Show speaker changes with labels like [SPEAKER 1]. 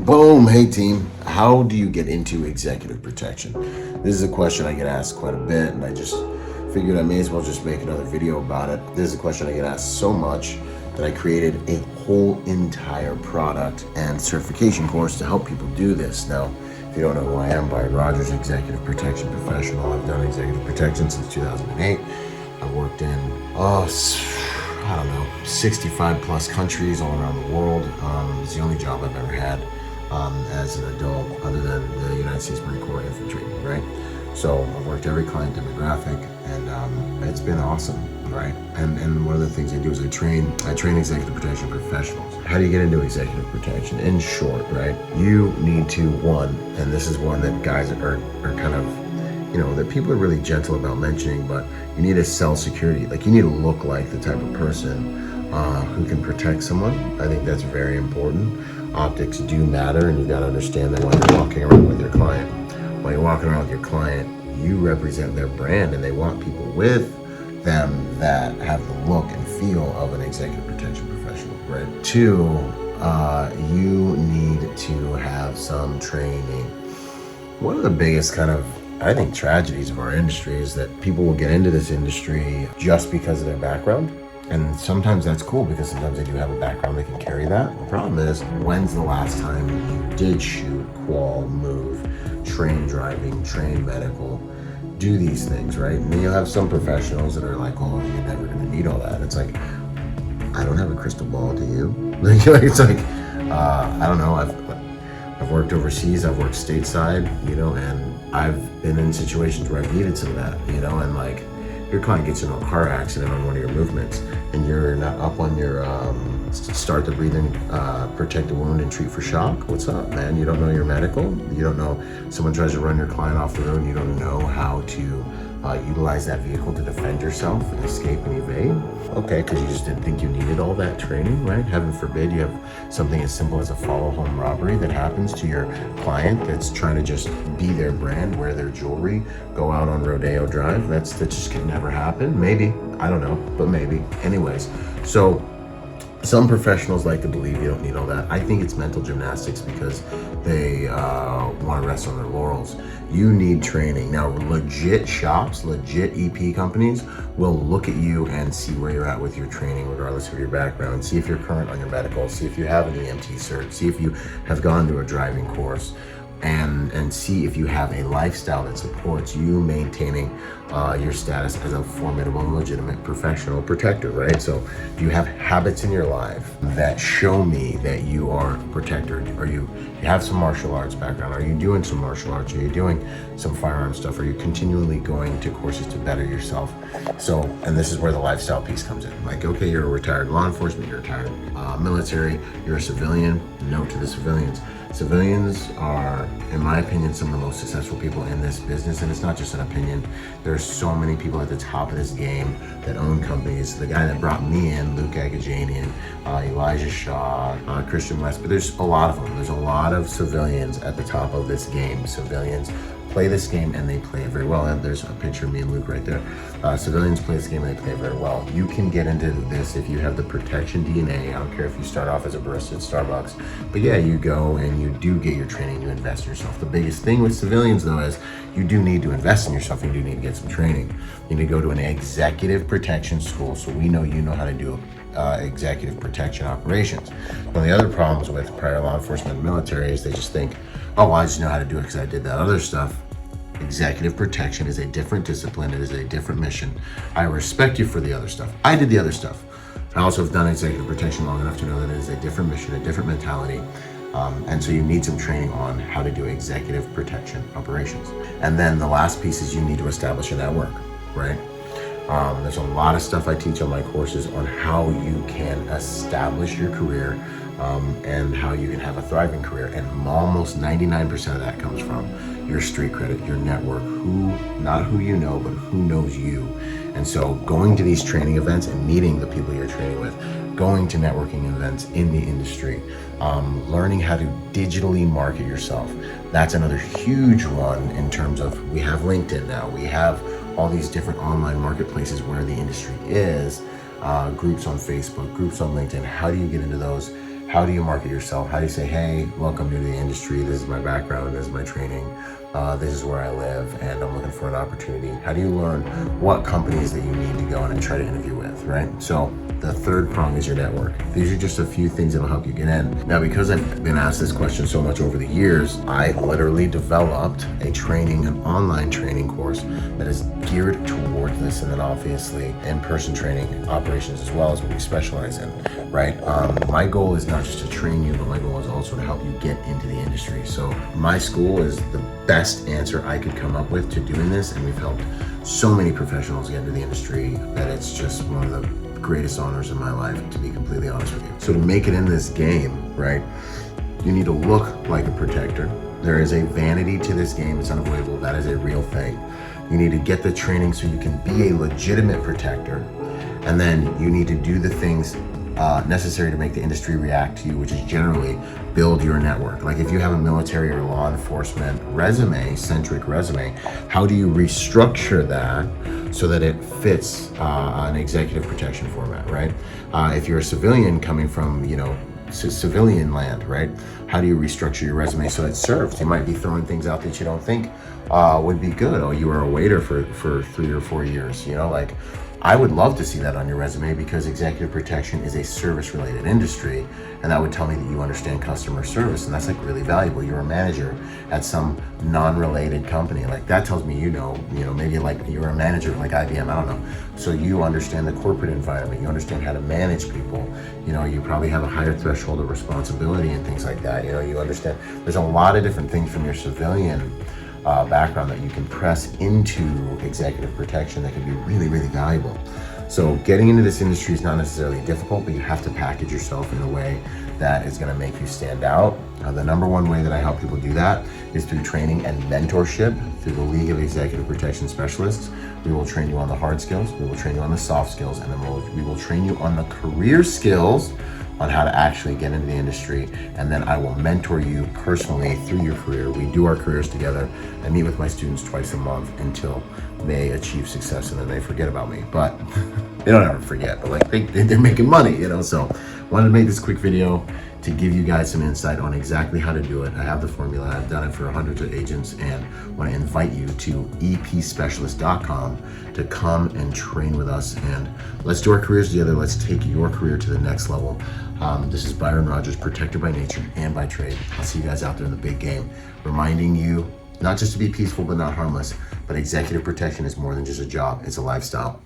[SPEAKER 1] Boom! Hey team, how do you get into executive protection? This is a question I get asked quite a bit, and I just figured I may as well just make another video about it. This is a question I get asked so much that I created a whole entire product and certification course to help people do this. Now, if you don't know who I am, Byron Rodgers, executive protection professional. I've done executive protection since 2008. I've worked in, 65 plus countries all around the world. It's the only job I've ever had as an adult other than the United States Marine Corps infantry, right? So I've worked every client demographic, and it's been awesome, right? And one of the things I do is I train executive protection professionals. How do you get into executive protection? In short, right? You need to, one, and this is one that guys are kind of, that people are really gentle about mentioning, but you need to sell security. Like, you need to look like the type of person who can protect someone. I think that's very important. Optics do matter, and you've got to understand that when you're walking around with your client, you represent their brand, and they want people with them that have the look and feel of an executive protection professional, right? Two, you need to have some training. One of the biggest kind of, I think, tragedies of our industry is that people will get into this industry just because of their background. And sometimes that's cool because sometimes they do have a background that can carry that. The problem is, when's the last time you did shoot, qual, move, train driving, train medical, do these things, right? And then you'll have some professionals that are like, oh, you're never gonna need all that. It's like, I don't have a crystal ball, do you? It's like, I don't know, I've worked overseas, I've worked stateside, and I've been in situations where I've needed some of that, and like, your client gets into a car accident on one of your movements, and you're not up on your start the breathing, protect the wound and treat for shock. What's up, man? You don't know your medical? You don't know, someone tries to run your client off the road and you don't know how to utilize that vehicle to defend yourself and escape and evade? Okay, because you just didn't think you needed all that training, right? Heaven forbid you have something as simple as a follow home robbery that happens to your client that's trying to just be their brand, wear their jewelry, go out on Rodeo Drive. That just could never happen. Maybe, I don't know, but maybe. Anyways, so some professionals like to believe you don't need all that. I think it's mental gymnastics because they want to rest on their laurels. You need training. Now, legit shops, legit EP companies will look at you and see where you're at with your training, regardless of your background. See if you're current on your medical, see if you have an EMT cert, see if you have gone to a driving course, and see if you have a lifestyle that supports you maintaining your status as a formidable and legitimate professional protector, right? So do you have habits in your life that show me that you are a protector? You have some martial arts background? Are you doing some martial arts? Are you doing some firearm stuff? Are you continually going to courses to better yourself? So, and this is where the lifestyle piece comes in. Like, okay, you're a retired law enforcement, you're retired military, you're a civilian. Note to the civilians. Civilians are, in my opinion, some of the most successful people in this business, and it's not just an opinion. There's so many people at the top of this game that own companies. The guy that brought me in, Luke Agajanian, Elijah Shaw, Christian West, but there's a lot of them. There's a lot of civilians at the top of this game. Civilians play this game and they play it very well. And there's a picture of me and Luke right there. Civilians play this game and they play it very well. You can get into this if you have the protection DNA. I don't care if you start off as a barista at Starbucks, but yeah, you go and you do get your training, you invest in yourself. The biggest thing with civilians though is you do need to invest in yourself. You do need to get some training. You need to go to an executive protection school so we know you know how to do executive protection operations. One of the other problems with prior law enforcement and military is they just think, oh, well, I just know how to do it because I did that other stuff. Executive protection is a different discipline. It is a different mission. I respect you for the other stuff. I did the other stuff. I also have done executive protection long enough to know that it is a different mission, a different mentality. And so you need some training on how to do executive protection operations. And then the last piece is you need to establish a network, right? There's a lot of stuff I teach on my courses on how you can establish your career and how you can have a thriving career. And almost 99% of that comes from your street credit, your network, not who you know, but who knows you. And so going to these training events and meeting the people you're training with, going to networking events in the industry, learning how to digitally market yourself. That's another huge one in terms of, we have LinkedIn now, we have all these different online marketplaces where the industry is, groups on Facebook, groups on LinkedIn. How do you get into those? How do you market yourself? How do you say, hey, look, I'm new to the industry. This is my background. This is my training. This is where I live, and I'm looking for an opportunity. How do you learn what companies that you need to go in and try to interview with, right? So the third prong is your network. These are just a few things that'll help you get in. Now, because I've been asked this question so much over the years, I literally developed an online training course that is geared towards this, and then obviously in-person training operations as well as what we specialize in, right? My goal is not just to train you, but my goal is also to help you get into the industry. So my school is the best answer I could come up with to doing this, and we've helped so many professionals get into the industry that it's just one of the greatest honors in my life, to be completely honest with you. So to make it in this game, right, you need to look like a protector. There is a vanity to this game. It's unavoidable. That is a real thing. You need to get the training so you can be a legitimate protector, and then you need to do the things necessary to make the industry react to you, which is generally build your network. Like if you have a military or law enforcement centric resume, how do you restructure that so that it fits an executive protection format, right? If you're a civilian coming from, civilian land, right? How do you restructure your resume so it serves? You might be throwing things out that you don't think would be good. Oh, you were a waiter for 3 or 4 years, I would love to see that on your resume, because executive protection is a service-related industry, and that would tell me that you understand customer service, and that's like really valuable. You're a manager at some non-related company. Like that tells me maybe like you're a manager like IBM, I don't know. So you understand the corporate environment, you understand how to manage people, you probably have a higher threshold of responsibility and things like that. You understand there's a lot of different things from your civilian background that you can press into executive protection that can be really, really valuable. So getting into this industry is not necessarily difficult, but you have to package yourself in a way that is going to make you stand out. The number one way that I help people do that is through training and mentorship through the League of Executive Protection Specialists. We will train you on the hard skills, we will train you on the soft skills, and then we will train you on the career skills on how to actually get into the industry, and then I will mentor you personally through your career. We do our careers together. I meet with my students twice a month until they achieve success, and then they forget about me. But they don't ever forget, but like they're making money, So wanted to make this quick video to give you guys some insight on exactly how to do it. I have the formula. I've done it for hundreds of agents, and want to invite you to epspecialist.com to come and train with us, and let's do our careers together. Let's take your career to the next level. This is Byron Rodgers, protector by nature and by trade. I'll see you guys out there in the big game, reminding you not just to be peaceful but not harmless, but executive protection is more than just a job. It's a lifestyle.